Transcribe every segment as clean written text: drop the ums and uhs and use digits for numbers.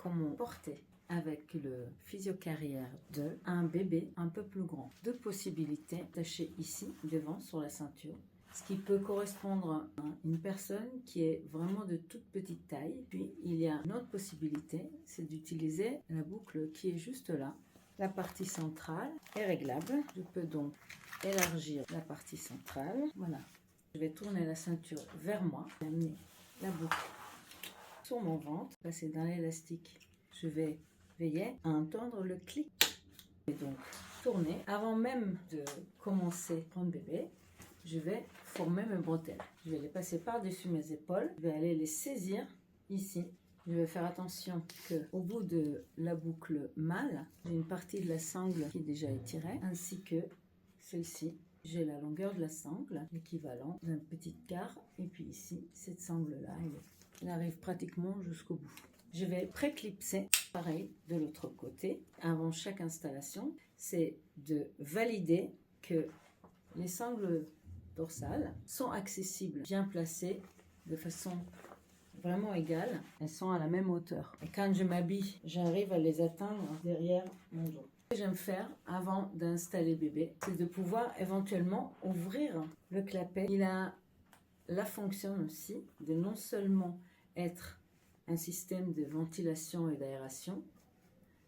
comment porter avec le Physio-Carrière 2 un bébé un peu plus grand. Deux possibilités attachées ici, devant, sur la ceinture. Ce qui peut correspondre à une personne qui est vraiment de toute petite taille. Puis il y a une autre possibilité, c'est d'utiliser la boucle qui est juste là. La partie centrale est réglable. Je peux donc élargir la partie centrale. Voilà. Je vais tourner la ceinture vers moi, amener la boucle sur mon ventre, passer dans l'élastique. Je vais veiller à entendre le clic. Et donc tourner. Avant même de commencer à prendre bébé, je vais former mes bretelles. Je vais les passer par-dessus mes épaules. Je vais aller les saisir ici. Je vais faire attention qu'au bout de la boucle mâle, j'ai une partie de la sangle qui est déjà étirée, ainsi que celle-ci. J'ai la longueur de la sangle, l'équivalent d'un petit quart. Et puis ici, cette sangle-là, elle arrive pratiquement jusqu'au bout. Je vais pré-clipser, pareil, de l'autre côté. Avant chaque installation, c'est de valider que les sangles dorsales sont accessibles, bien placées, de façon vraiment égale. Elles sont à la même hauteur. Et quand je m'habille, j'arrive à les atteindre derrière mon dos. Ce que j'aime faire avant d'installer bébé, c'est de pouvoir éventuellement ouvrir le clapet. Il a la fonction aussi de non seulement être un système de ventilation et d'aération,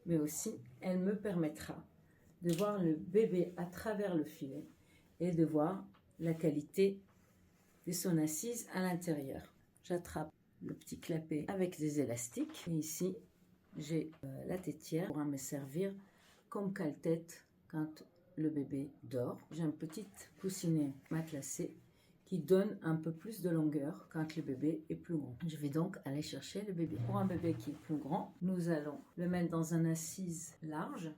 mais aussi elle me permettra de voir le bébé à travers le filet et de voir la qualité de son assise à l'intérieur. J'attrape le petit clapet avec des élastiques et ici j'ai la tétière qui pourra me servir comme cale-tête quand le bébé dort. J'ai un petit coussinet matelassé qui donne un peu plus de longueur quand le bébé est plus grand. Je vais donc aller chercher le bébé. Pour un bébé qui est plus grand, nous allons le mettre dans un assise large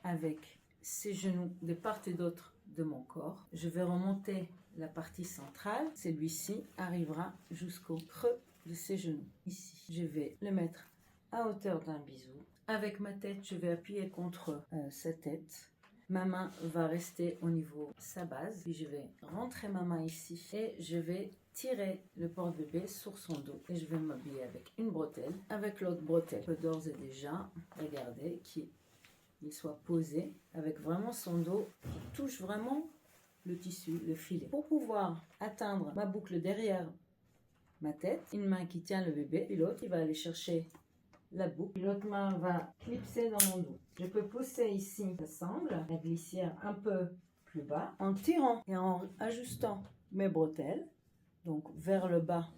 avec ses genoux de part et d'autre de mon corps. Je vais remonter la partie centrale. Celui-ci arrivera jusqu'au creux de ses genoux. Ici, je vais le mettre à hauteur d'un bisou. Avec ma tête, je vais appuyer contre sa tête. Ma main va rester au niveau de sa base. Puis je vais rentrer ma main ici et je vais tirer le porte-bébé sur son dos. Et je vais m'habiller avec une bretelle. Avec l'autre bretelle, je peux d'ores et déjà regarder qu'il soit posé avec vraiment son dos qui touche vraiment le tissu, le filet. Pour pouvoir atteindre ma boucle derrière ma tête, une main qui tient le bébé, puis l'autre qui va aller chercher la boucle. L'autre main va clipser dans mon dos. Je peux pousser ici la sangle, la glissière un peu plus bas, en tirant et en ajustant mes bretelles, donc vers le bas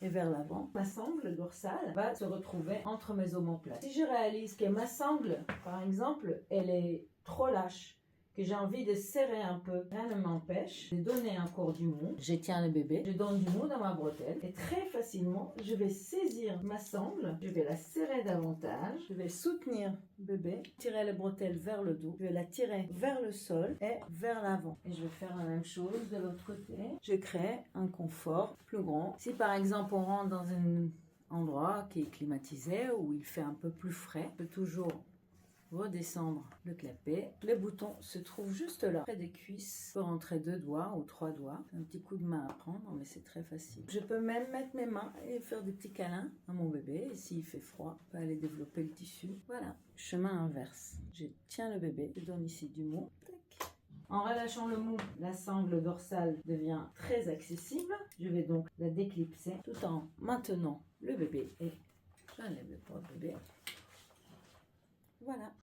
et vers l'avant. Ma sangle dorsale va se retrouver entre mes omoplates. Si je réalise que ma sangle, par exemple, elle est trop lâche, que j'ai envie de serrer un peu, rien ne m'empêche de donner encore du mou. Je tiens le bébé, je donne du mou dans ma bretelle et très facilement, je vais saisir ma sangle, je vais la serrer davantage, je vais soutenir le bébé, tirer la bretelle vers le dos, je vais la tirer vers le sol et vers l'avant. Et je vais faire la même chose de l'autre côté. Je crée un confort plus grand. Si par exemple on rentre dans un endroit qui est climatisé, où il fait un peu plus frais, je peux toujours redescendre le clapet. Les boutons se trouvent juste là, près des cuisses. Je peux rentrer 2 doigts ou 3 doigts. Un petit coup de main à prendre, mais c'est très facile. Je peux même mettre mes mains et faire des petits câlins à mon bébé. Et s'il fait froid, je peux aller développer le tissu. Voilà, chemin inverse. Je tiens le bébé, je donne ici du mou. Tac. En relâchant le mou, la sangle dorsale devient très accessible. Je vais donc la déclipser tout en maintenant le bébé. Et j'enlève le porte-bébé. Voilà.